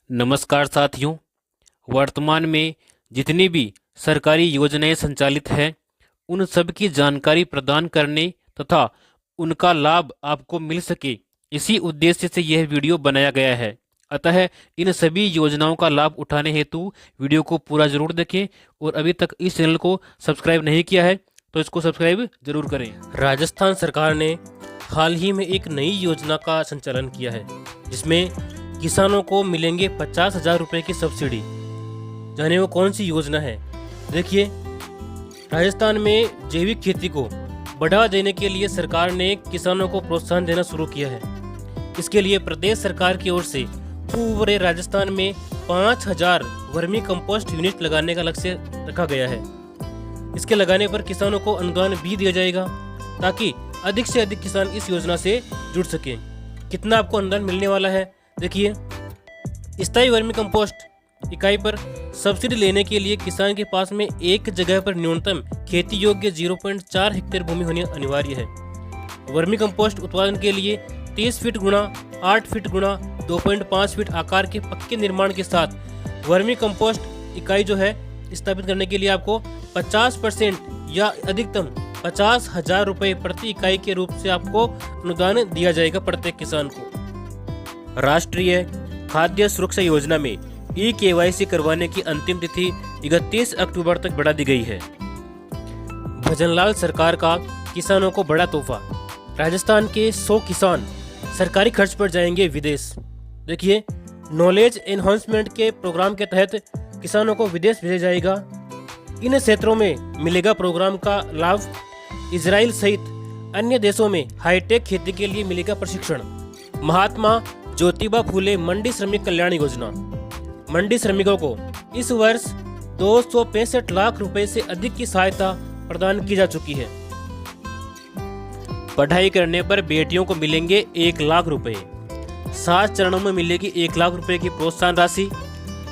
नमस्कार साथियों। वर्तमान में जितनी भी सरकारी योजनाएं संचालित हैं उन सब की जानकारी प्रदान करने तथा उनका लाभ आपको मिल सके, इसी उद्देश्य से यह वीडियो बनाया गया है। अतः इन सभी योजनाओं का लाभ उठाने हेतु वीडियो को पूरा जरूर देखें और अभी तक इस चैनल को सब्सक्राइब नहीं किया है तो इसको सब्सक्राइब जरूर करें। राजस्थान सरकार ने हाल ही में एक नई योजना का संचालन किया है जिसमें किसानों को मिलेंगे 50,000 रुपये की सब्सिडी। जाने वो कौन सी योजना है। देखिए, राजस्थान में जैविक खेती को बढ़ावा देने के लिए सरकार ने किसानों को प्रोत्साहन देना शुरू किया है। इसके लिए प्रदेश सरकार की ओर से पूरे राजस्थान में 5,000 वर्मी कंपोस्ट यूनिट लगाने का लक्ष्य रखा गया है। इसके लगाने पर किसानों को अनुदान भी दिया जाएगा ताकि अधिक से अधिक किसान इस योजना से जुड़ सकें। कितना आपको अनुदान मिलने वाला है, देखिए। स्थायी वर्मी कंपोस्ट इकाई पर सब्सिडी लेने के लिए किसान के पास में एक जगह पर न्यूनतम खेती योग्य 0.4 हेक्टेयर भूमि होनी अनिवार्य है। वर्मी कंपोस्ट उत्पादन के लिए 30 फीट गुणा 8 फीट गुणा 2.5 फीट आकार के पक्के निर्माण के साथ वर्मी कंपोस्ट इकाई जो है स्थापित करने के लिए आपको 50% या अधिकतम 50,000 रुपये प्रति इकाई के रूप से आपको अनुदान दिया जाएगा प्रत्येक किसान को। राष्ट्रीय खाद्य सुरक्षा योजना में KYC करवाने की अंतिम तिथि 31 अक्टूबर तक बढ़ा दी गई है। भजनलाल सरकार का किसानों को बड़ा तोहफा। राजस्थान के 100 किसान सरकारी खर्च पर जाएंगे विदेश। देखिए, नॉलेज एनहांसमेंट के प्रोग्राम के तहत किसानों को विदेश भेजा जाएगा। इन क्षेत्रों में मिलेगा प्रोग्राम का लाभ। इजराइल सहित अन्य देशों में हाईटेक खेती के लिए मिलेगा प्रशिक्षण। महात्मा ज्योतिबा फूले मंडी श्रमिक कल्याण योजना। मंडी श्रमिकों को इस वर्ष 265 लाख रुपए से अधिक की सहायता प्रदान की जा चुकी है। पढ़ाई करने पर बेटियों को मिलेंगे 1 लाख रुपए। 7 चरणों में मिलेगी 1 लाख रुपए की प्रोत्साहन राशि।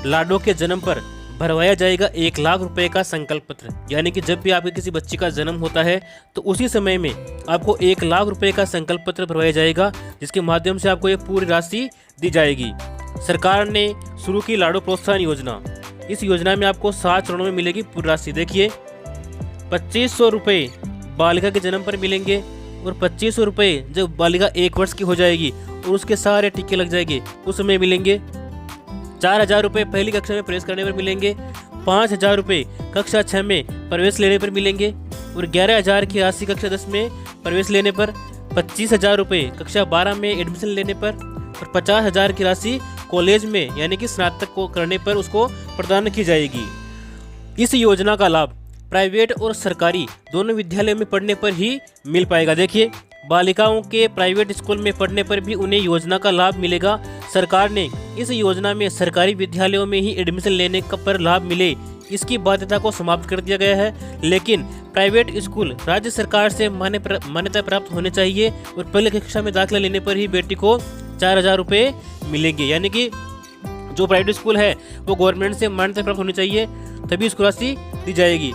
लाडो के जन्म पर भरवाया जाएगा 1 लाख रुपए का संकल्प पत्र। यानी कि जब भी आपके किसी बच्ची का जन्म होता है तो उसी समय में आपको 1 लाख रुपए का संकल्प पत्र भरवाया जाएगा, जिसके माध्यम से आपको ये पूरी राशि दी जाएगी। सरकार ने शुरू की लाडो प्रोत्साहन योजना। इस योजना में आपको 7 चरणों में मिलेगी पूरी राशि। देखिए, 2500 रुपये बालिका के जन्म पर मिलेंगे और 2500 रुपये जब बालिका 1 वर्ष की हो जाएगी और उसके सारे टीके लग जाएंगे उस समय मिलेंगे। 4,000 रुपये पहली कक्षा में प्रवेश करने पर मिलेंगे। 5,000 रुपये कक्षा 6 में प्रवेश लेने पर मिलेंगे और 11,000 की राशि कक्षा 10 में प्रवेश लेने पर। 25,000 रुपये कक्षा 12 में एडमिशन लेने पर और 50,000 की राशि कॉलेज में यानी कि स्नातक को करने पर उसको प्रदान की जाएगी। इस योजना का लाभ प्राइवेट और सरकारी दोनों विद्यालयों में पढ़ने पर ही मिल पाएगा। देखिए, बालिकाओं के प्राइवेट स्कूल में पढ़ने पर भी उन्हें योजना का लाभ मिलेगा। सरकार ने इस योजना में सरकारी विद्यालयों में ही एडमिशन लेने का पर लाभ मिले इसकी बाध्यता को समाप्त कर दिया गया है। लेकिन प्राइवेट स्कूल राज्य सरकार से मान्यता प्राप्त होने चाहिए और पहली कक्षा में दाखिला लेने पर ही बेटी को 4,000 रुपये मिलेंगे। यानी कि जो प्राइवेट स्कूल है वो गवर्नमेंट से मान्यता प्राप्त होनी चाहिए, तभी इसको राशि दी जाएगी।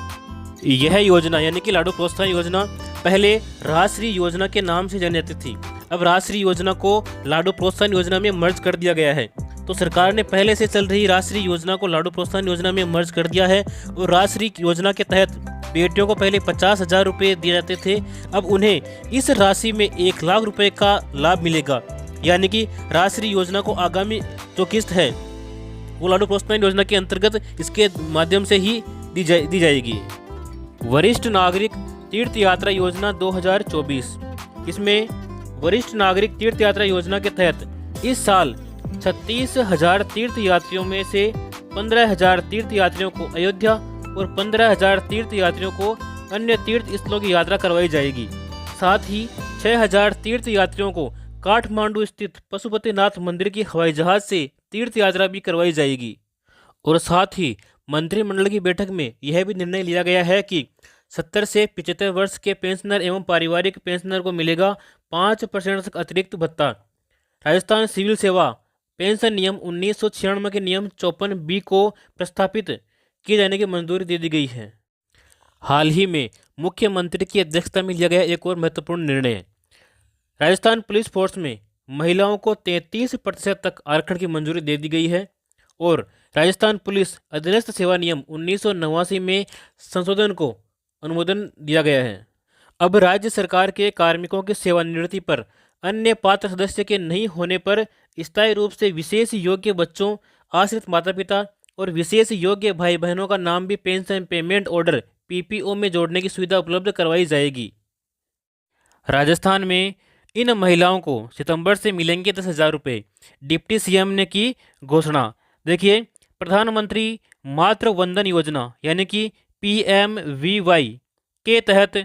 यह योजना यानी कि लाडो प्रोत्साहन योजना पहले राष्ट्रीय योजना के नाम से जानी जाती थी। अब राष्ट्रीय योजना को लाडो प्रोत्साहन योजना में मर्ज कर दिया गया है। तो सरकार ने पहले से चल रही राष्ट्रीय योजना को लाडो प्रोत्साहन योजना में मर्ज कर दिया है और राष्ट्रीय योजना के तहत बेटियों को पहले 50,000 रुपये दिए जाते थे, अब उन्हें इस राशि में 1 लाख रुपए का लाभ मिलेगा। यानी कि राष्ट्रीय योजना को आगामी जो किस्त है वो लाडो प्रोत्साहन योजना के अंतर्गत इसके माध्यम से ही दी जाएगी। वरिष्ठ नागरिक तीर्थ यात्रा योजना 2024। इसमें वरिष्ठ नागरिक तीर्थ यात्रा योजना के तहत इस साल 36,000 तीर्थ यात्रियों में से 15,000 तीर्थ यात्रियों को अयोध्या और 15,000 तीर्थ यात्रियों को अन्य तीर्थ स्थलों की यात्रा करवाई जाएगी। साथ ही 6,000 तीर्थ यात्रियों को काठमांडू स्थित पशुपतिनाथ मंदिर की हवाई जहाज से तीर्थ यात्रा भी करवाई जाएगी। और साथ ही मंत्रिमंडल की बैठक में यह भी निर्णय लिया गया है कि 70 से 75 वर्ष के पेंशनर एवं पारिवारिक पेंशनर को मिलेगा 5% तक अतिरिक्त भत्ता। राजस्थान सिविल सेवा पेंशन नियम 1996 के नियम 54B को प्रस्तापित किए जाने की मंजूरी दे दी गई है। हाल ही में मुख्यमंत्री की अध्यक्षता में लिया गया एक और महत्वपूर्ण निर्णय। राजस्थान पुलिस फोर्स में महिलाओं को 33% तक आरक्षण की मंजूरी दे दी गई है। और राजस्थान पुलिस अधीनस्थ सेवा नियम 1989 में संशोधन को अनुमोदन दिया गया है। अब राज्य सरकार के कार्मिकों की सेवानिवृत्ति पर अन्य पात्र सदस्य के नहीं होने पर स्थायी रूप से विशेष योग्य बच्चों, आश्रित माता पिता और विशेष योग्य भाई बहनों का नाम भी पेंशन पेमेंट ऑर्डर पीपीओ में जोड़ने की सुविधा उपलब्ध करवाई जाएगी। राजस्थान में इन महिलाओं को सितंबर से मिलेंगे 10,000 रुपये, डिप्टी सीएम ने की घोषणा। देखिए, प्रधानमंत्री मातृ वंदन योजना यानी कि PMVY के तहत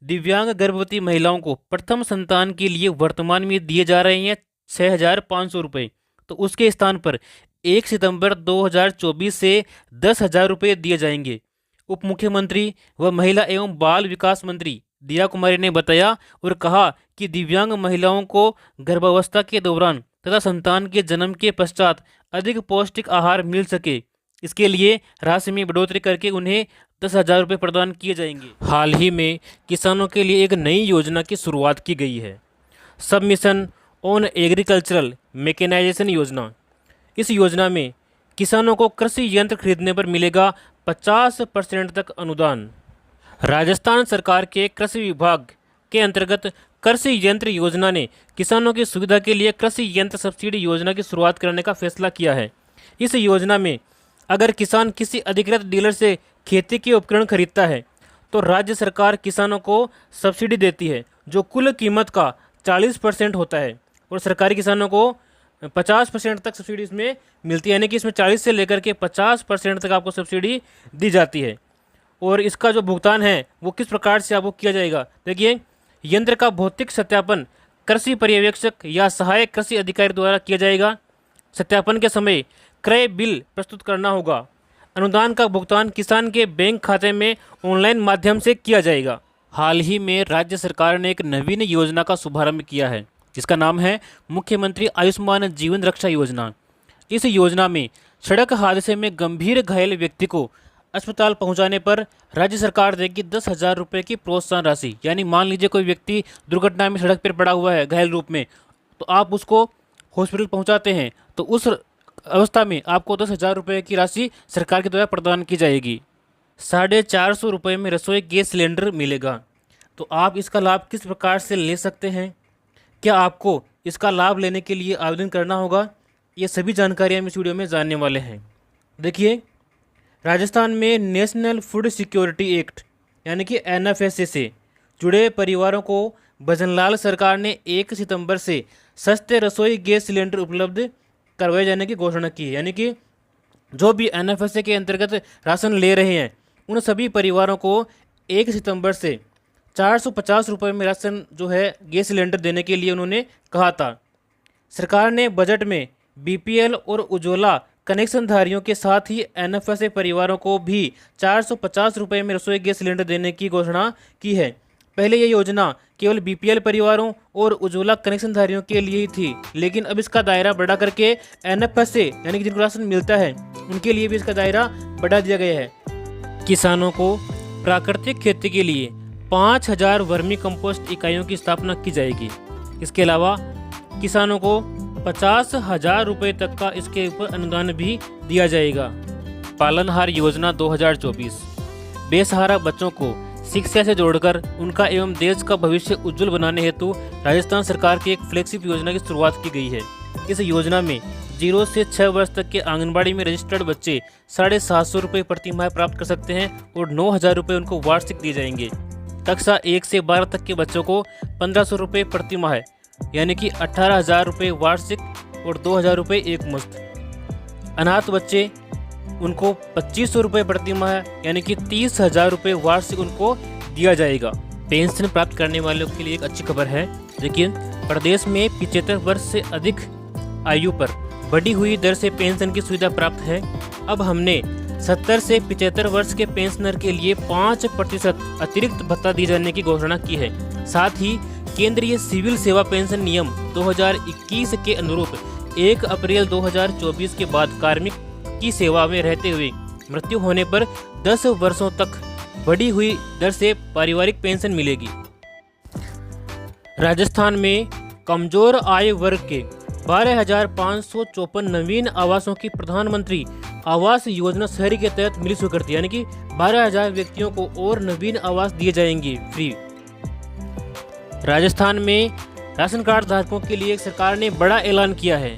दिव्यांग गर्भवती महिलाओं को प्रथम संतान के लिए वर्तमान में दिए जा रहे हैं 6,500 रुपये, तो उसके स्थान पर 1 सितंबर 2024 से 10,000 रुपये दिए जाएंगे। उप मुख्यमंत्री व महिला एवं बाल विकास मंत्री दिया कुमारी ने बताया और कहा कि दिव्यांग महिलाओं को गर्भावस्था के दौरान तथा संतान के जन्म के पश्चात अधिक पौष्टिक आहार मिल सके, इसके लिए राशि में बढ़ोतरी करके उन्हें 10,000 रुपये प्रदान किए जाएंगे। हाल ही में किसानों के लिए एक नई योजना की शुरुआत की गई है, सबमिशन ऑन एग्रीकल्चरल मैकेनाइजेशन योजना। इस योजना में किसानों को कृषि यंत्र खरीदने पर मिलेगा 50% तक अनुदान। राजस्थान सरकार के कृषि विभाग के अंतर्गत कृषि यंत्र योजना ने किसानों की सुविधा के लिए कृषि यंत्र सब्सिडी योजना की शुरुआत करने का फैसला किया है। इस योजना में अगर किसान किसी अधिकृत डीलर से खेती के उपकरण खरीदता है तो राज्य सरकार किसानों को सब्सिडी देती है, जो कुल कीमत का 40% होता है, और सरकारी किसानों को 50% तक सब्सिडी इसमें मिलती है, यानी कि इसमें 40 से लेकर के 50% तक आपको सब्सिडी दी जाती है। और इसका जो भुगतान है वो किस प्रकार से आपको किया जाएगा। देखिए, यंत्र का भौतिक सत्यापन कृषि पर्यवेक्षक या सहायक कृषि अधिकारी द्वारा किया जाएगा। सत्यापन के समय क्रय बिल प्रस्तुत करना होगा। अनुदान का भुगतान किसान के बैंक खाते में ऑनलाइन माध्यम से किया जाएगा। हाल ही में राज्य सरकार ने एक नवीन योजना का शुभारंभ किया है, जिसका नाम है मुख्यमंत्री आयुष्मान जीवन रक्षा योजना। इस योजना में सड़क हादसे में गंभीर घायल व्यक्ति को अस्पताल पहुंचाने पर राज्य सरकार देगी 10,000 रुपये की प्रोत्साहन राशि। यानी मान लीजिए कोई व्यक्ति दुर्घटना में सड़क पर पड़ा हुआ है घायल रूप में, तो आप उसको हॉस्पिटल पहुंचाते हैं, तो उस अवस्था में आपको 10,000 रुपये की राशि सरकार के द्वारा प्रदान की जाएगी। 450 रुपये में रसोई गैस सिलेंडर मिलेगा। तो आप इसका लाभ किस प्रकार से ले सकते हैं, क्या आपको इसका लाभ लेने के लिए आवेदन करना होगा, ये सभी जानकारियाँ हम इस वीडियो में जानने वाले हैं। देखिए, राजस्थान में नेशनल फूड सिक्योरिटी एक्ट यानी कि NFSA से जुड़े परिवारों को भजनलाल सरकार ने 1 सितंबर से सस्ते रसोई गैस सिलेंडर उपलब्ध करवाए जाने की घोषणा की है। यानी कि जो भी NFSA के अंतर्गत राशन ले रहे हैं उन सभी परिवारों को 1 सितंबर से 450 रुपये में राशन जो है गैस सिलेंडर देने के लिए उन्होंने कहा था। सरकार ने बजट में BPL और उज्ज्वला कनेक्शन धारियों के साथ ही NFSA परिवारों को भी 450 रुपये में रसोई गैस सिलेंडर देने की घोषणा की है। पहले ये योजना केवल BPL परिवारों और उज्ज्वला कनेक्शन धारियों के लिए ही थी, लेकिन अब इसका दायरा बढ़ा करके NFSA यानी कि जिनको राशन मिलता है उनके लिए भी इसका दायरा बढ़ा दिया गया है। किसानों को प्राकृतिक खेती के लिए 5,000 वर्मी कंपोस्ट इकाइयों की स्थापना की जाएगी। इसके अलावा किसानों को 50,000 रुपये तक का इसके ऊपर अनुदान भी दिया जाएगा। पालनहार योजना 2024 बेसहारा बच्चों को शिक्षा से जोड़कर उनका एवं देश का भविष्य उज्जवल बनाने हेतु राजस्थान सरकार की एक फ्लैगशिप योजना की शुरुआत की गई है। इस योजना में 0 से 6 वर्ष तक के आंगनबाड़ी में रजिस्टर्ड बच्चे 750 रुपये प्रति माह प्राप्त कर सकते हैं और 9,000 रुपये उनको वार्षिक दिए जाएंगे। कक्षा 1 से 12 तक के बच्चों को 1,500 रुपये प्रति माह यानी कि 18,000 रुपये वार्षिक और 2,000 रुपये एक मुश्त। अनाथ बच्चे उनको 2,500 रुपये प्रति माह यानी कि 30,000 रुपये वार्षिक उनको दिया जाएगा। पेंशन प्राप्त करने वालों के लिए एक अच्छी खबर है। देखिए, प्रदेश में 75 वर्ष से अधिक आयु पर बढ़ी हुई दर से पेंशन की सुविधा प्राप्त है। अब हमने 70 से 75 वर्ष के पेंशनर के लिए 5% अतिरिक्त भत्ता दिए जाने की घोषणा की है। साथ ही केंद्रीय सिविल सेवा पेंशन नियम 2021 के अनुरूप 1 अप्रैल 2024 के बाद कार्मिक की सेवा में रहते हुए मृत्यु होने पर 10 वर्षों तक बढ़ी हुई दर से पारिवारिक पेंशन मिलेगी। राजस्थान में कमजोर आय वर्ग के 12,554 नवीन आवासों की प्रधानमंत्री आवास योजना शहरी के तहत मिली स्वीकृति, यानी कि 12,000 व्यक्तियों को और नवीन आवास दिए जाएंगे फ्री। राजस्थान में राशन कार्ड धारकों के लिए सरकार ने बड़ा ऐलान किया है।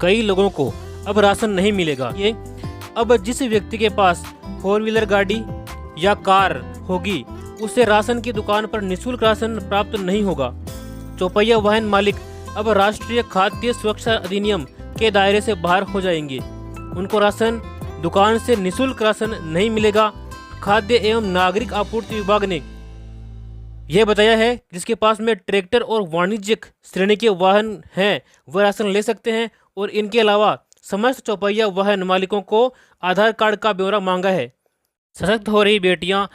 कई लोगों को अब राशन नहीं मिलेगा। ये अब जिस व्यक्ति के पास 4 व्हीलर गाड़ी या कार होगी उसे राशन की दुकान पर निःशुल्क राशन प्राप्त नहीं होगा। चौपहिया वाहन मालिक अब राष्ट्रीय खाद्य सुरक्षा अधिनियम के दायरे से बाहर हो जाएंगे। उनको राशन दुकान से निःशुल्क राशन नहीं मिलेगा। खाद्य एवं नागरिक आपूर्ति विभाग ने यह बताया है जिसके पास में ट्रैक्टर और वाणिज्यिक श्रेणी के वाहन हैं वह राशन ले सकते हैं, और इनके अलावा समस्त चौपहिया वाहन मालिकों को आधार कार्ड का ब्यौरा मांगा है। सशक्त हो रही बेटियां,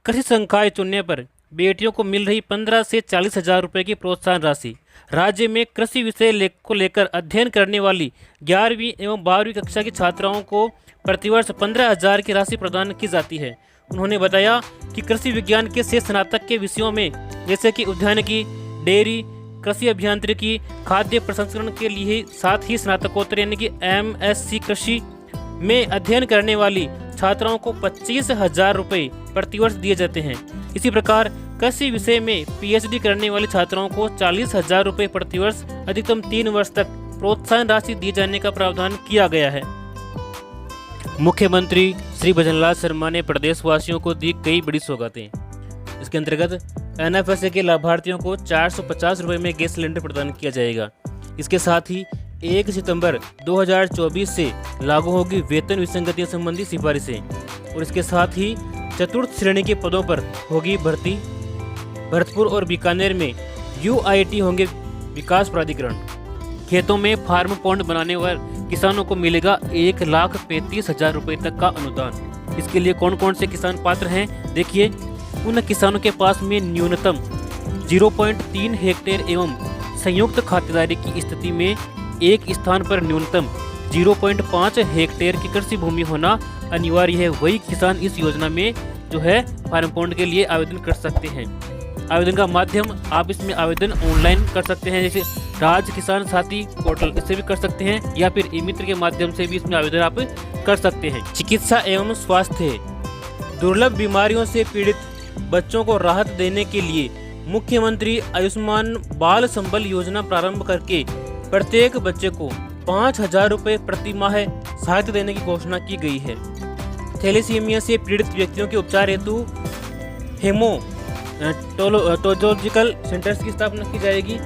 कृषि संकाय चुनने पर बेटियों को मिल रही 15 से 40 हजार रुपये की प्रोत्साहन राशि। राज्य में कृषि विषय को लेकर अध्ययन करने वाली 11वीं एवं 12वीं कक्षा की छात्राओं को प्रतिवर्ष 15,000 की राशि प्रदान की जाती है। उन्होंने बताया कि कृषि विज्ञान के से स्नातक के विषयों में जैसे कि उद्यानिकी, डेयरी, कृषि अभियांत्रिकी, खाद्य प्रसंस्करण के लिए साथ ही स्नातकोत्तर यानी कि MSc कृषि में अध्ययन करने वाली छात्राओं को 25,000 रुपये प्रतिवर्ष दिए जाते हैं। इसी प्रकार कृषि विषय में PhD करने वाली छात्राओं को 40,000 रुपये प्रतिवर्ष अधिकतम 3 वर्ष तक प्रोत्साहन राशि दिए जाने का प्रावधान किया गया है। मुख्यमंत्री श्री भजनलाल शर्मा ने प्रदेशवासियों को दी कई बड़ी सौगातें। इसके अंतर्गत NFSA के लाभार्थियों को 450 रुपये में गैस सिलेंडर प्रदान किया जाएगा। इसके साथ ही 1 सितंबर 2024 से लागू होगी वेतन विसंगतियों संबंधी सिफारिशें, और इसके साथ ही चतुर्थ श्रेणी के पदों पर होगी भर्ती। भरतपुर और बीकानेर में UIT होंगे विकास प्राधिकरण। खेतों में फार्म पॉन्ड बनाने पर किसानों को मिलेगा 1,35,000 रुपये तक का अनुदान। इसके लिए कौन कौन से किसान पात्र हैं देखिए। उन किसानों के पास में न्यूनतम 0.3 हेक्टेयर एवं संयुक्त खातेदारी की स्थिति में एक स्थान पर न्यूनतम 0.5 हेक्टेयर की कृषि भूमि होना अनिवार्य है। वही किसान इस योजना में जो है फार्म पॉन्ड के लिए आवेदन कर सकते हैं। आवेदन का माध्यम आप इसमें आवेदन ऑनलाइन कर सकते हैं, जैसे राज्य किसान साथी पोर्टल, इससे भी कर सकते हैं, या फिर ई-मित्र के माध्यम से भी इसमें आवेदन आप कर सकते हैं। चिकित्सा एवं स्वास्थ्य, दुर्लभ बीमारियों से पीड़ित बच्चों को राहत देने के लिए मुख्यमंत्री आयुष्मान बाल संबल योजना प्रारंभ करके प्रत्येक बच्चे को 5,000 रुपये प्रति माह सहायता देने की घोषणा की गई है। थैलेसीमिया से पीड़ित व्यक्तियों के उपचार हेतु हेमोटोलॉजिकल सेंटर्स की स्थापना की जाएगी।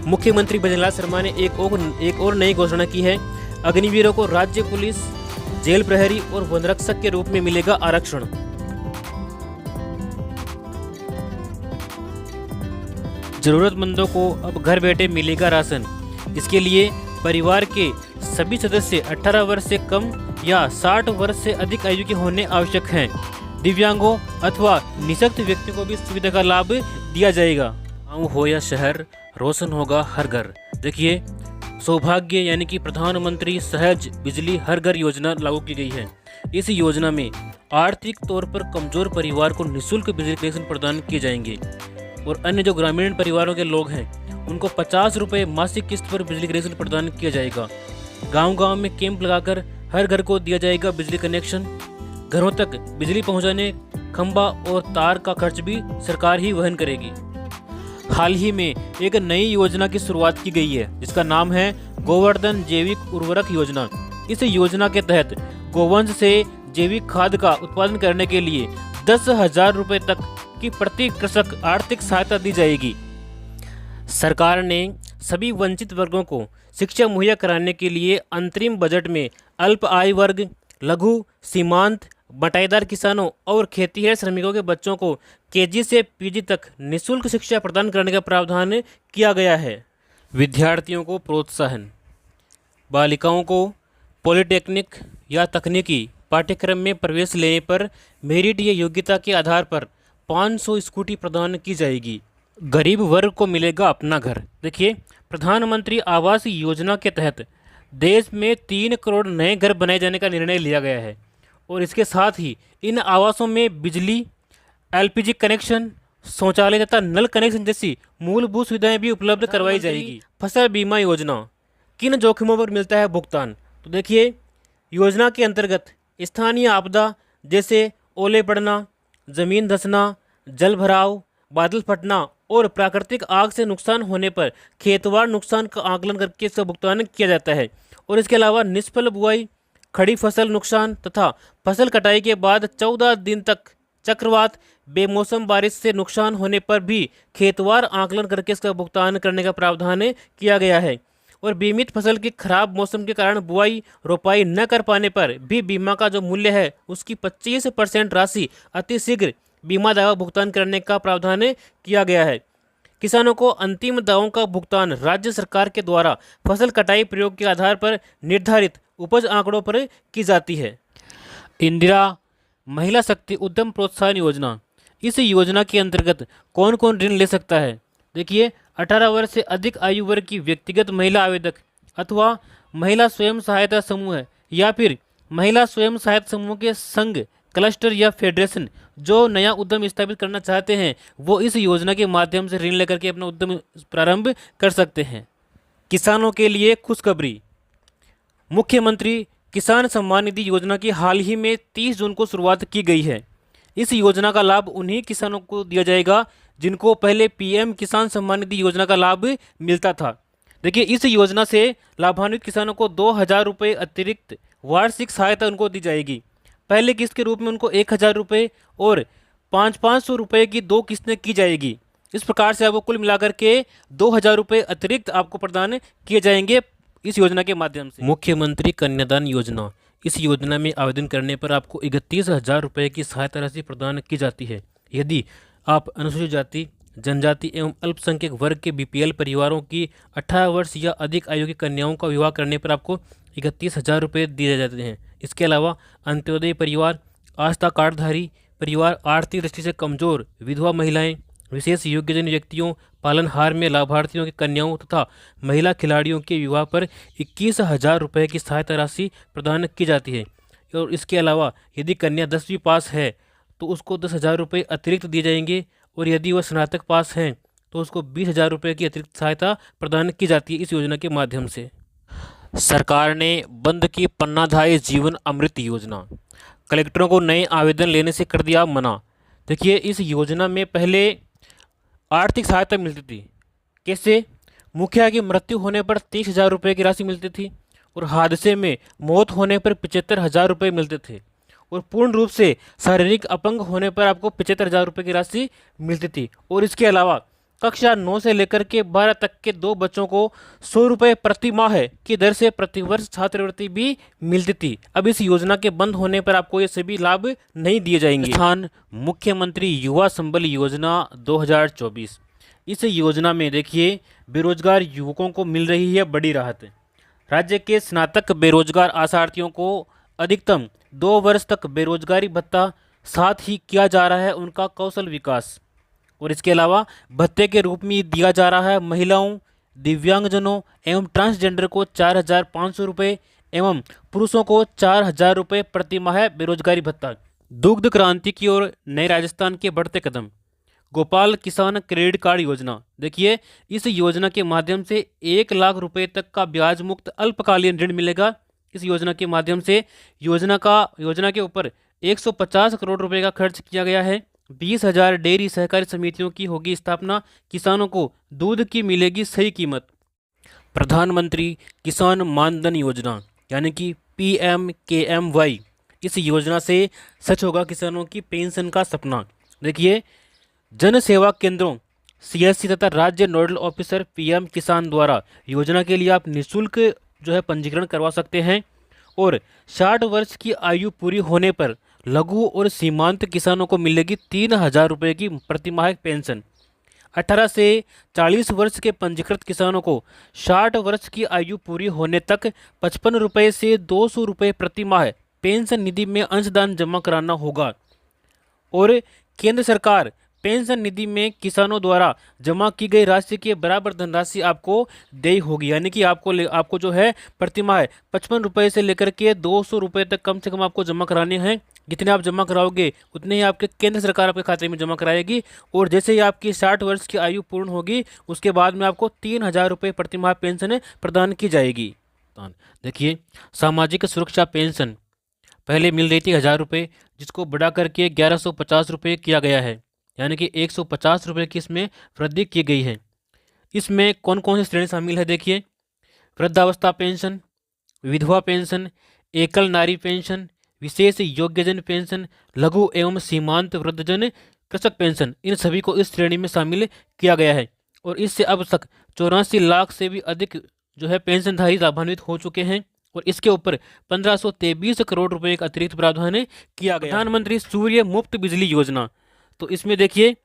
मुख्यमंत्री भजनलाल शर्मा ने एक और नई घोषणा की है। अग्निवीरों को राज्य पुलिस, जेल प्रहरी और वनरक्षक के रूप में मिलेगा आरक्षण। जरूरतमंदों को अब घर बैठे मिलेगा राशन। इसके लिए परिवार के सभी सदस्य 18 वर्ष से कम या 60 वर्ष से अधिक आयु के होने आवश्यक हैं। दिव्यांगों अथवा निःशक्त व्यक्तियों को भी सुविधा का लाभ दिया जाएगा। गाँव हो या शहर, रोशन होगा हर घर। देखिए, सौभाग्य यानी कि प्रधानमंत्री सहज बिजली हर घर योजना लागू की गई है। इस योजना में आर्थिक तौर पर कमजोर परिवार को निःशुल्क बिजली कनेक्शन प्रदान किए जाएंगे, और अन्य जो ग्रामीण परिवारों के लोग हैं उनको 50 रुपये मासिक किस्त पर बिजली कनेक्शन प्रदान किया जाएगा। गांव-गांव में कैंप लगाकर हर घर को दिया जाएगा बिजली कनेक्शन। घरों तक बिजली पहुंचाने खंबा और तार का खर्च भी सरकार ही वहन करेगी। हाल ही में एक नई योजना की शुरुआत की गई है जिसका नाम है गोवर्धन जैविक उर्वरक योजना। इस योजना के तहत गोवंश से जैविक खाद का उत्पादन करने के लिए 10,000 रुपये तक की प्रति कृषक आर्थिक सहायता दी जाएगी। सरकार ने सभी वंचित वर्गों को शिक्षा मुहैया कराने के लिए अंतरिम बजट में अल्प आय वर्ग, लघु, सीमांत, बटाईदार किसानों और खेतीहर श्रमिकों के बच्चों को KG से PG तक निःशुल्क शिक्षा प्रदान करने का प्रावधान किया गया है। विद्यार्थियों को प्रोत्साहन, बालिकाओं को पॉलिटेक्निक या तकनीकी पाठ्यक्रम में प्रवेश लेने पर मेरिट या योग्यता के आधार पर 500 स्कूटी प्रदान की जाएगी। गरीब वर्ग को मिलेगा अपना घर। देखिए, प्रधानमंत्री आवास योजना के तहत देश में 3 करोड़ नए घर बनाए जाने का निर्णय लिया गया है, और इसके साथ ही इन आवासों में बिजली, LPG कनेक्शन, शौचालय तथा नल कनेक्शन जैसी मूलभूत सुविधाएं भी उपलब्ध करवाई जाएगी। फसल बीमा योजना, किन जोखिमों पर मिलता है भुगतान? तो देखिए, योजना के अंतर्गत स्थानीय आपदा जैसे ओले पड़ना, जमीन धंसना, जल भराव, बादल फटना और प्राकृतिक आग से नुकसान होने पर खेतवार नुकसान का आकलन करके इसका भुगतान किया जाता है। और इसके अलावा निष्फल बुआई, खड़ी फसल नुकसान तथा फसल कटाई के बाद 14 दिन तक चक्रवात, बेमौसम बारिश से नुकसान होने पर भी खेतवार आकलन करके इसका भुगतान करने का प्रावधान किया गया है। और बीमित फसल की खराब मौसम के कारण बुआई रोपाई न कर पाने पर भी बीमा का जो मूल्य है उसकी 25% राशि अतिशीघ्र बीमा दावा भुगतान करने का प्रावधान किया गया है। किसानों को अंतिम दावों का भुगतान राज्य सरकार के द्वारा फसल कटाई प्रयोग के आधार पर निर्धारित उपज आंकड़ों पर की जाती है। इंदिरा महिला शक्ति उद्यम प्रोत्साहन योजना, इस योजना के अंतर्गत कौन कौन ऋण ले सकता है? देखिए, 18 वर्ष से अधिक आयु वर्ग की व्यक्तिगत महिला आवेदक अथवा महिला स्वयं सहायता समूह या फिर महिला स्वयं सहायता समूह के संघ, क्लस्टर या फेडरेशन जो नया उद्यम स्थापित करना चाहते हैं वो इस योजना के माध्यम से ऋण लेकर के अपना उद्यम प्रारंभ कर सकते हैं। किसानों के लिए खुशखबरी, मुख्यमंत्री किसान सम्मान निधि योजना की हाल ही में 30 जून को शुरुआत की गई है। इस योजना का लाभ उन्हीं किसानों को दिया जाएगा जिनको पहले पीएम किसान सम्मान निधि योजना का लाभ मिलता था। देखिए, इस योजना से लाभान्वित किसानों को 2,000 रुपये अतिरिक्त वार्षिक सहायता उनको दी जाएगी। पहले किस्त के रूप में उनको 1,000 रुपये और 500 रुपये की 2 किस्तें की जाएगी। इस प्रकार से आपको कुल मिलाकर के 2,000 रुपये अतिरिक्त आपको प्रदान किए जाएंगे इस योजना के माध्यम से। मुख्यमंत्री कन्यादान योजना, इस योजना में आवेदन करने पर आपको 31,000 रुपये की सहायता राशि प्रदान की जाती है। यदि आप अनुसूचित जाति, जनजाति एवं अल्पसंख्यक वर्ग के बीपीएल परिवारों की 18 वर्ष या अधिक आयु की कन्याओं का विवाह करने पर आपको 31,000 रुपये दिए जाते हैं। इसके अलावा अंत्योदय परिवार, आस्था कार्डधारी परिवार, आर्थिक दृष्टि से कमजोर विधवा महिलाएं, विशेष योग्यजन व्यक्तियों, पालनहार में लाभार्थियों की कन्याओं तथा महिला खिलाड़ियों के विवाह पर 21,000 रुपये की सहायता राशि प्रदान की जाती है। और इसके अलावा यदि कन्या 10वीं पास है तो उसको 10,000 रुपये अतिरिक्त दिए जाएंगे और यदि वह स्नातक पास हैं तो उसको 20,000 रुपये की अतिरिक्त सहायता प्रदान की जाती है इस योजना के माध्यम से। सरकार ने बंद की पन्नाधाय जीवन अमृत योजना, कलेक्टरों को नए आवेदन लेने से कर दिया मना। देखिए, इस योजना में पहले आर्थिक सहायता मिलती थी। कैसे? मुखिया की मृत्यु होने पर 30,000 रुपये की राशि मिलती थी और हादसे में मौत होने पर 75,000 रुपये मिलते थे और पूर्ण रूप से शारीरिक अपंग होने पर आपको 75,000 रुपये की राशि मिलती थी। और इसके अलावा कक्षा 9 से लेकर के 12 तक के 2 बच्चों को 100 रुपये प्रति माह की दर से प्रतिवर्ष छात्रवृत्ति भी मिलती थी। अब इस योजना के बंद होने पर आपको ये सभी लाभ नहीं दिए जाएंगे। स्थान मुख्यमंत्री युवा संबल योजना 2024, इस योजना में देखिए बेरोजगार युवकों को मिल रही है बड़ी राहत। राज्य के स्नातक बेरोजगार आशार्थियों को अधिकतम 2 वर्ष तक बेरोजगारी भत्ता, साथ ही किया जा रहा है उनका कौशल विकास। और इसके अलावा भत्ते के रूप में दिया जा रहा है महिलाओं, दिव्यांगजनों एवं ट्रांसजेंडर को 4,500 रुपये एवं पुरुषों को 4,000 रुपये प्रति माह बेरोजगारी भत्ता। दुग्ध क्रांति की ओर नए राजस्थान के बढ़ते कदम, गोपाल किसान क्रेडिट कार्ड योजना। देखिए, इस योजना के माध्यम से 1 लाख रुपये तक का ब्याज मुक्त अल्पकालीन ऋण मिलेगा। इस योजना के माध्यम से योजना के ऊपर 150 करोड़ रुपए का खर्च किया गया है। 20,000 डेयरी सहकारी समितियों की होगी स्थापना। किसानों को दूध की मिलेगी सही कीमत। प्रधानमंत्री किसान मानधन योजना यानी कि PMKMY, इस योजना से सच होगा किसानों की पेंशन का सपना। देखिए, जन सेवा केंद्रों CSC तथा राज्य नोडल ऑफिसर PM किसान द्वारा योजना के लिए आप निःशुल्क पंजीकरण करवा सकते हैं। और 60 वर्ष की आयु पूरी होने पर लघु और सीमांत किसानों को मिलेगी 3,000 रुपये की प्रतिमाह पेंशन। 18 से 40 वर्ष के पंजीकृत किसानों को 60 वर्ष की आयु पूरी होने तक 55 रुपये से 200 रुपये प्रति माह पेंशन निधि में अंशदान जमा कराना होगा। और केंद्र सरकार पेंशन निधि में किसानों द्वारा जमा की गई राशि के बराबर धनराशि आपको देय होगी, यानी कि आपको जो है प्रतिमाह 55 रुपये से लेकर के 200 रुपये तक कम से कम आपको जमा कराने हैं। जितने आप जमा कराओगे उतने ही आपके केंद्र सरकार आपके खाते में जमा कराएगी। और जैसे ही आपकी 60 वर्ष की आयु पूर्ण होगी उसके बाद में आपको 3000 रुपये प्रतिमाह पेंशन प्रदान की जाएगी। देखिए, सामाजिक सुरक्षा पेंशन पहले मिल रही थी 1000 रुपये, जिसको बढ़ा करके 1150 रुपये किया गया है, यानी कि 150 रुपये की इसमें वृद्धि की गई है। इसमें कौन कौन सी श्रेणी शामिल है देखिए, वृद्धावस्था पेंशन, विधवा पेंशन, एकल नारी पेंशन, विशेष योग्यजन पेंशन, लघु एवं सीमांत वृद्धजन कृषक पेंशन, इन सभी को इस श्रेणी में शामिल किया गया है। और इससे अब तक 84 लाख से भी अधिक जो है पेंशनधारी लाभान्वित हो चुके हैं। और इसके ऊपर 1523 करोड़ रुपए का अतिरिक्त प्रावधान किया गया। प्रधानमंत्री सूर्य मुफ्त बिजली योजना, तो इसमें देखिए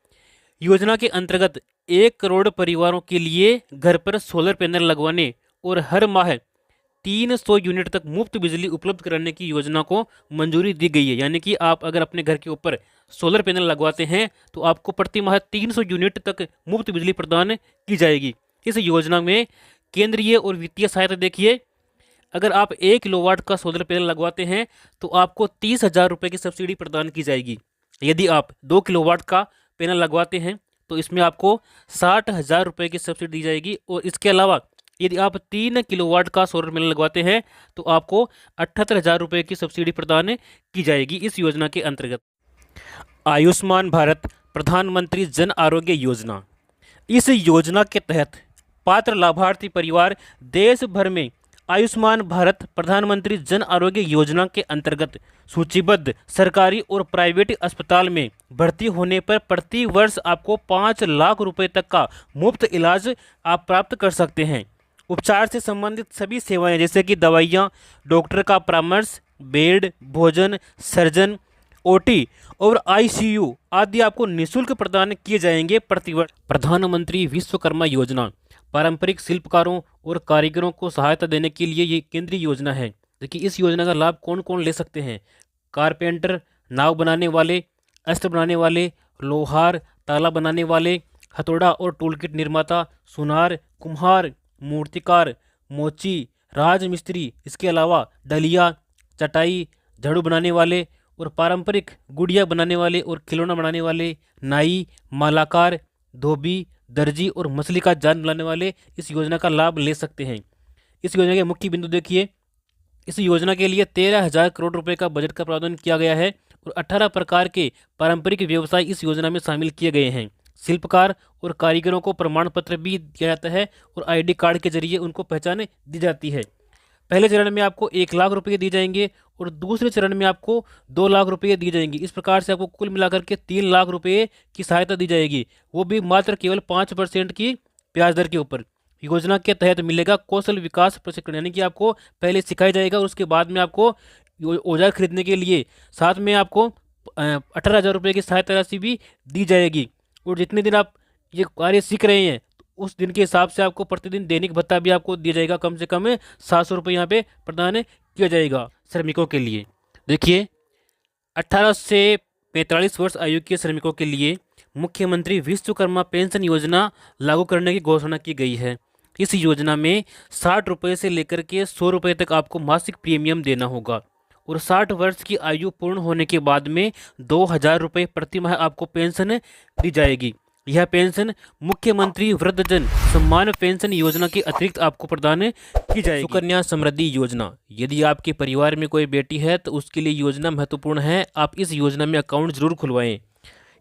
योजना के अंतर्गत 1 करोड़ परिवारों के लिए घर पर सोलर पैनल लगवाने और हर माह 300 यूनिट तक मुफ्त बिजली उपलब्ध कराने की योजना को मंजूरी दी गई है। यानी कि आप अगर अपने घर के ऊपर सोलर पैनल लगवाते हैं तो आपको प्रति माह 300 यूनिट तक मुफ्त बिजली प्रदान की जाएगी। इस योजना में केंद्रीय और वित्तीय सहायता देखिए, अगर आप 1 किलोवाट का सोलर पैनल लगवाते हैं तो आपको 30,000 रुपये की सब्सिडी प्रदान की जाएगी। यदि आप 2 किलोवाट का पैनल लगवाते हैं तो इसमें आपको 60,000 रुपये की सब्सिडी दी जाएगी। और इसके अलावा यदि आप 3 किलोवाट का सोलर पैनल लगवाते हैं तो आपको 78,000 रुपये की सब्सिडी प्रदान की जाएगी इस योजना के अंतर्गत। आयुष्मान भारत प्रधानमंत्री जन आरोग्य योजना, इस योजना के तहत पात्र लाभार्थी परिवार देश भर में आयुष्मान भारत प्रधानमंत्री जन आरोग्य योजना के अंतर्गत सूचीबद्ध सरकारी और प्राइवेट अस्पताल में भर्ती होने पर प्रति वर्ष आपको 5 लाख रुपए तक का मुफ्त इलाज आप प्राप्त कर सकते हैं। उपचार से संबंधित सभी सेवाएं जैसे कि दवाइयाँ, डॉक्टर का परामर्श, बेड, भोजन, सर्जन, ओटी और आईसीयू आदि आपको निःशुल्क प्रदान किए जाएंगे प्रतिवर्ष। प्रधानमंत्री विश्वकर्मा योजना पारंपरिक शिल्पकारों और कारीगरों को सहायता देने के लिए ये केंद्रीय योजना है। देखिए, इस योजना का लाभ कौन कौन ले सकते हैं? कारपेंटर, नाव बनाने वाले, अस्त्र बनाने वाले, लोहार, ताला बनाने वाले, हथौड़ा और टूलकिट निर्माता, सुनार, कुम्हार, मूर्तिकार, मोची, राजमिस्त्री, इसके अलावा डलिया, चटाई, झाड़ू बनाने वाले और पारंपरिक गुड़िया बनाने वाले और खिलौना बनाने वाले, नाई, मालाकार, धोबी, दर्जी और मछली का जाल बनाने वाले इस योजना का लाभ ले सकते हैं। इस योजना के मुख्य बिंदु देखिए, इस योजना के लिए 13,000 करोड़ रुपए का बजट का प्रावधान किया गया है और 18 प्रकार के पारंपरिक व्यवसाय इस योजना में शामिल किए गए हैं। शिल्पकार और कारीगरों को प्रमाण पत्र भी दिया जाता है और आईडी कार्ड के जरिए उनको पहचान दी जाती है। पहले चरण में आपको 1 लाख रुपये दिए जाएंगे और दूसरे चरण में आपको 2 लाख रुपये दिए जाएंगे। इस प्रकार से आपको कुल मिलाकर के 3 लाख रुपये की सहायता दी जाएगी, वो भी मात्र केवल 5% की ब्याज दर के ऊपर। योजना के तहत मिलेगा कौशल विकास प्रशिक्षण, यानी कि आपको पहले सिखाया जाएगा और उसके बाद में आपको औजार खरीदने के लिए साथ में आपको 18,000 रुपये की सहायता राशि भी दी जाएगी। और जितने दिन आप ये कार्य सीख रहे हैं उस दिन के हिसाब से आपको प्रतिदिन दैनिक भत्ता भी आपको दिया जाएगा, कम से कम 700 रुपये यहाँ पे प्रदान किया जाएगा श्रमिकों के लिए। देखिए, 18 से 45 वर्ष आयु के श्रमिकों के लिए मुख्यमंत्री विश्वकर्मा पेंशन योजना लागू करने की घोषणा की गई है। इस योजना में 60 रुपये से लेकर के 100 रुपये तक आपको मासिक प्रीमियम देना होगा और 60 वर्ष की आयु पूर्ण होने के बाद में 2,000 रुपये प्रति माह आपको पेंशन दी जाएगी। यह पेंशन मुख्यमंत्री वृद्धजन सम्मान पेंशन योजना के अतिरिक्त आपको प्रदान की जाएगी। सुकन्या समृद्धि योजना, यदि आपके परिवार में कोई बेटी है तो उसके लिए योजना महत्वपूर्ण है। आप इस योजना में अकाउंट जरूर खुलवाएं।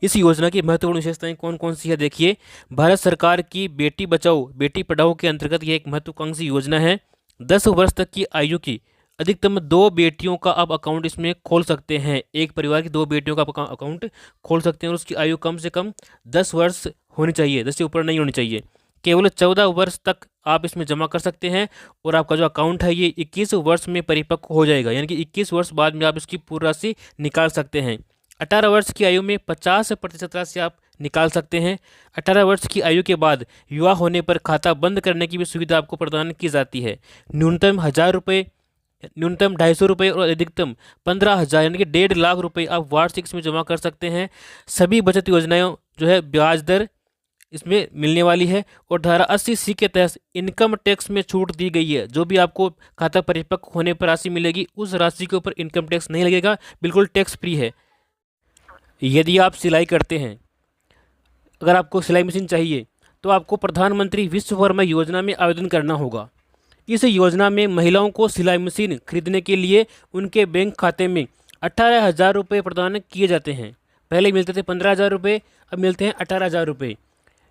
इस योजना की महत्वपूर्ण विशेषताएं कौन कौन सी है देखिए, भारत सरकार की बेटी बचाओ बेटी पढ़ाओ के अंतर्गत यह एक महत्वाकांक्षी योजना है। 10 वर्ष तक की आयु की अधिकतम 2 बेटियों का आप अकाउंट इसमें खोल सकते हैं। एक परिवार की 2 बेटियों का अकाउंट खोल सकते हैं और उसकी आयु कम से कम 10 वर्ष होनी चाहिए, 10 से ऊपर नहीं होनी चाहिए। केवल 14 वर्ष तक आप इसमें जमा कर सकते हैं और आपका जो अकाउंट है ये 21 वर्ष में परिपक्व हो जाएगा, यानी कि 21 वर्ष बाद में आप इसकी पूरी राशि निकाल सकते हैं। 18 वर्ष की आयु में 50% राशि आप निकाल सकते हैं। 18 वर्ष की आयु के बाद युवा होने पर खाता बंद करने की भी सुविधा आपको प्रदान की जाती है। न्यूनतम 1,000 रुपये, न्यूनतम 250 रुपये और अधिकतम 15,000 यानी कि 1.5 लाख रुपये आप वार्षिक इसमें जमा कर सकते हैं। सभी बचत योजनाएं जो है ब्याज दर इसमें मिलने वाली है। और धारा 80C के तहत इनकम टैक्स में छूट दी गई है। जो भी आपको खाता परिपक्व होने पर राशि मिलेगी उस राशि के ऊपर इनकम टैक्स नहीं लगेगा, बिल्कुल टैक्स फ्री है। यदि आप सिलाई करते हैं, अगर आपको सिलाई मशीन चाहिए तो आपको प्रधानमंत्री विश्वकर्मा योजना में आवेदन करना होगा। इस योजना में महिलाओं को सिलाई मशीन खरीदने के लिए उनके बैंक खाते में 18,000 रुपये प्रदान किए जाते हैं। पहले मिलते थे 15,000 रुपये, अब मिलते हैं 18,000 रुपये।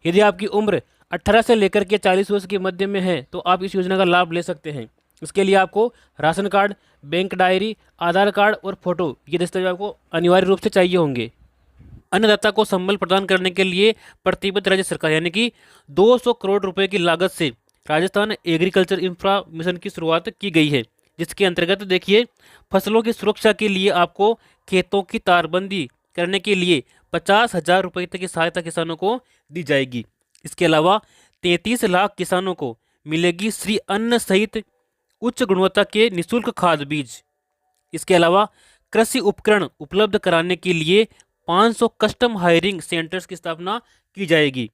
यदि आपकी उम्र 18 से लेकर के 40 वर्ष के मध्य में है तो आप इस योजना का लाभ ले सकते हैं। इसके लिए आपको राशन कार्ड, बैंक डायरी, आधार कार्ड और फोटो, ये दस्तावेज आपको अनिवार्य रूप से चाहिए होंगे। अन्नदाता को संबल प्रदान करने के लिए प्रतिबद्ध राज्य सरकार यानी कि 200 करोड़ रुपए की लागत से राजस्थान एग्रीकल्चर इंफ्रा मिशन की शुरुआत की गई है, जिसके अंतर्गत देखिए फसलों की सुरक्षा के लिए आपको खेतों की तारबंदी करने के लिए 50,000 रुपये तक की सहायता किसानों को दी जाएगी। इसके अलावा 33 लाख किसानों को मिलेगी श्री अन्न सहित उच्च गुणवत्ता के निःशुल्क खाद बीज। इसके अलावा कृषि उपकरण उपलब्ध कराने के लिए 500 कस्टम हायरिंग सेंटर्स की स्थापना की जाएगी।